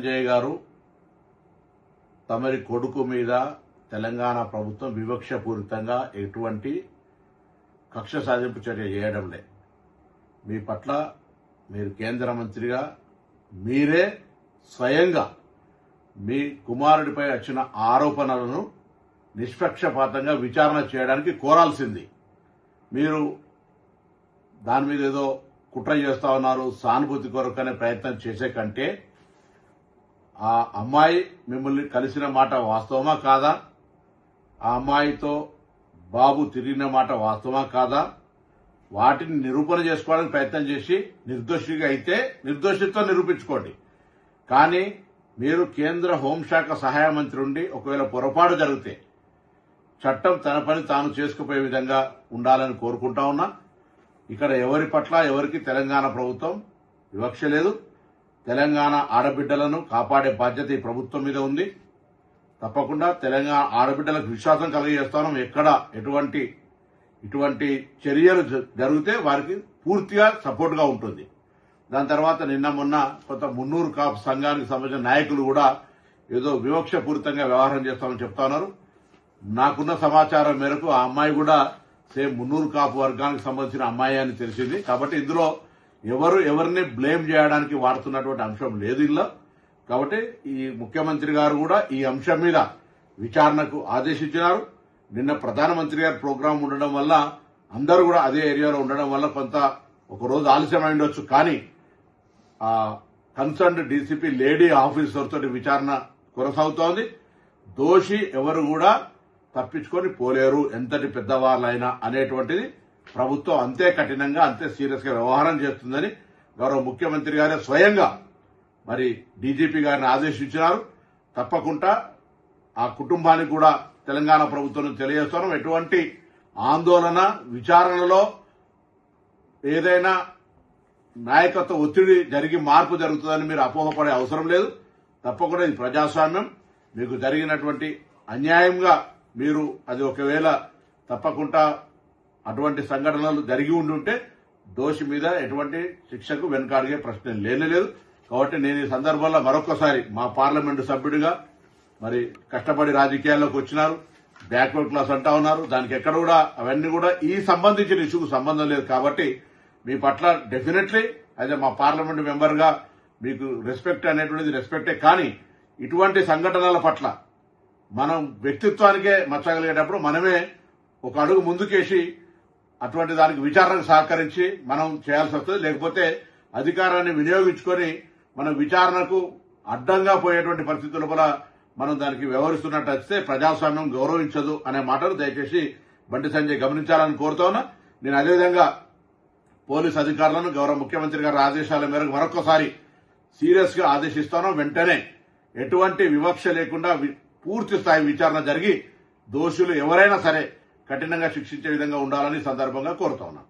సంజయ్ గారు తమరి కొడుకు మీద తెలంగాణ ప్రభుత్వం వివక్షపూరితంగా ఎటువంటి కక్ష సాధింపు చర్య చేయడంలే. మీ పట్ల మీరు కేంద్ర మంత్రిగా మీరే స్వయంగా మీ కుమారుడిపై వచ్చిన ఆరోపణలను నిష్పక్షపాతంగా విచారణ చేయడానికి కోరాల్సింది. మీరు దాని మీద ఏదో కుట్ర చేస్తా ఉన్నారు, సానుభూతి కొరకనే ప్రయత్నం చేసే కంటే ఆ అమ్మాయి మిమ్మల్ని కలిసిన మాట వాస్తవమా కాదా, ఆ అమ్మాయితో బాబు తిరిగిన మాట వాస్తవమా కాదా, వాటిని నిరూపణ చేసుకోవడానికి ప్రయత్నం చేసి నిర్దోషిగా అయితే నిర్దోషిత్వం నిరూపించుకోండి. కానీ మీరు కేంద్ర హోంశాఖ సహాయ మంత్రి ఉండి ఒకవేళ పొరపాటు జరిగితే చట్టం తన పని తాను చేసుకుపోయే విధంగా ఉండాలని కోరుకుంటా ఉన్నా. ఇక్కడ ఎవరి పట్ల ఎవరికి తెలంగాణ ప్రభుత్వం వివక్ష లేదు. తెలంగాణ ఆడబిడ్డలను కాపాడే బాధ్యత ఈ ప్రభుత్వం మీద ఉంది. తప్పకుండా తెలంగాణ ఆడబిడ్డలకు విశ్వాసం కలిగజేస్తాను. ఎక్కడ ఇటువంటి చర్యలు జరిగితే వారికి పూర్తిగా సపోర్ట్ గా ఉంటుంది. దాని తర్వాత నిన్న మొన్న కొంత మున్నూరు కాపు సంఘానికి సంబంధించిన నాయకులు కూడా ఏదో వివక్షపూరితంగా వ్యవహారం చేస్తామని చెప్తా ఉన్నారు. నాకున్న సమాచారం మేరకు ఆ అమ్మాయి కూడా సేమ్ మున్నూరు కాపు వర్గానికి సంబంధించిన అమ్మాయి అని తెలిసింది. కాబట్టి ఇందులో ఎవరిని బ్లేమ్ చేయడానికి వాడుతున్నటువంటి అంశం లేదు ఇందులో. కాబట్టి ఈ ముఖ్యమంత్రి గారు కూడా ఈ అంశం మీద విచారణకు ఆదేశించినారు. నిన్న ప్రధానమంత్రి గారి ప్రోగ్రాం ఉండడం వల్ల అందరూ కూడా అదే ఏరియాలో ఉండడం వల్ల కొంత ఒక రోజు ఆలస్యమై ఉండొచ్చు. కానీ ఆ కన్సర్న్డ్ డీసీపీ లేడీ ఆఫీసర్ తోటి విచారణ కొనసాగుతోంది. దోషి ఎవరు కూడా తప్పించుకొని పోలేరు, ఎంతటి పెద్దవాళ్ళైనా అనేటువంటిది ప్రభుత్వం అంతే కఠినంగా అంతే సీరియస్ గా వ్యవహారం చేస్తుందని గౌరవ ముఖ్యమంత్రి గారే స్వయంగా మరి డీజీపీ గారిని ఆదేశించినారు. తప్పకుండా ఆ కుటుంబానికి కూడా తెలంగాణ ప్రభుత్వం తెలియజేస్తున్నాం. ఎటువంటి ఆందోళన విచారణలో ఏదైనా నాయకత్వ ఒత్తిడి జరిగి మార్పు జరుగుతుందని మీరు అపోహపడే అవసరం లేదు. తప్పకుండా ఇది ప్రజాస్వామ్యం. మీకు జరిగినటువంటి అన్యాయంగా మీరు అది ఒకవేళ తప్పకుండా అటువంటి సంఘటనలు జరిగి ఉండుంటే దోషి మీద ఎటువంటి శిక్షకు వెనుకాడిగే ప్రశ్న లేనేలేదు. కాబట్టి నేను ఈ సందర్భంలో మరొకసారి మా పార్లమెంటు సభ్యుడిగా మరి కష్టపడి రాజకీయాల్లోకి వచ్చినారు, బ్యాక్వర్డ్ క్లాస్ అంటా ఉన్నారు. దానికి ఎక్కడ కూడా అవన్నీ కూడా ఈ సంబంధించిన ఇష్యూకు సంబంధం లేదు. కాబట్టి మీ పట్ల డెఫినెట్లీ అదే మా పార్లమెంటు మెంబర్ గా మీకు రెస్పెక్ట్ అనేటువంటిది రెస్పెక్టే. కానీ ఇటువంటి సంఘటనల పట్ల మనం వ్యక్తిత్వానికే మచ్చగలిగేటప్పుడు మనమే ఒక అడుగు ముందుకేసి అటువంటి దానికి విచారణకు సహకరించి మనం చేయాల్సి వస్తుంది. లేకపోతే అధికారాన్ని వినియోగించుకొని మనం విచారణకు అడ్డంగా పోయేటువంటి పరిస్థితుల వల్ల మనం దానికి వ్యవహరిస్తున్నట్టు వస్తే ప్రజాస్వామ్యం గౌరవించదు అనే మాటను దయచేసి బండి సంజయ్ గమనించాలని కోరుతా ఉన్నా. నేను అదేవిధంగా పోలీసు అధికారులను గౌరవ ముఖ్యమంత్రి గారి ఆదేశాల మేరకు మరొకసారి సీరియస్ గా ఆదేశిస్తాను. వెంటనే ఎటువంటి వివక్ష లేకుండా పూర్తి స్థాయి విచారణ జరిగి దోషులు ఎవరైనా సరే కఠినంగా శిక్షించే విధంగా ఉండాలని సందర్భంగా కోరుతా ఉన్నాను.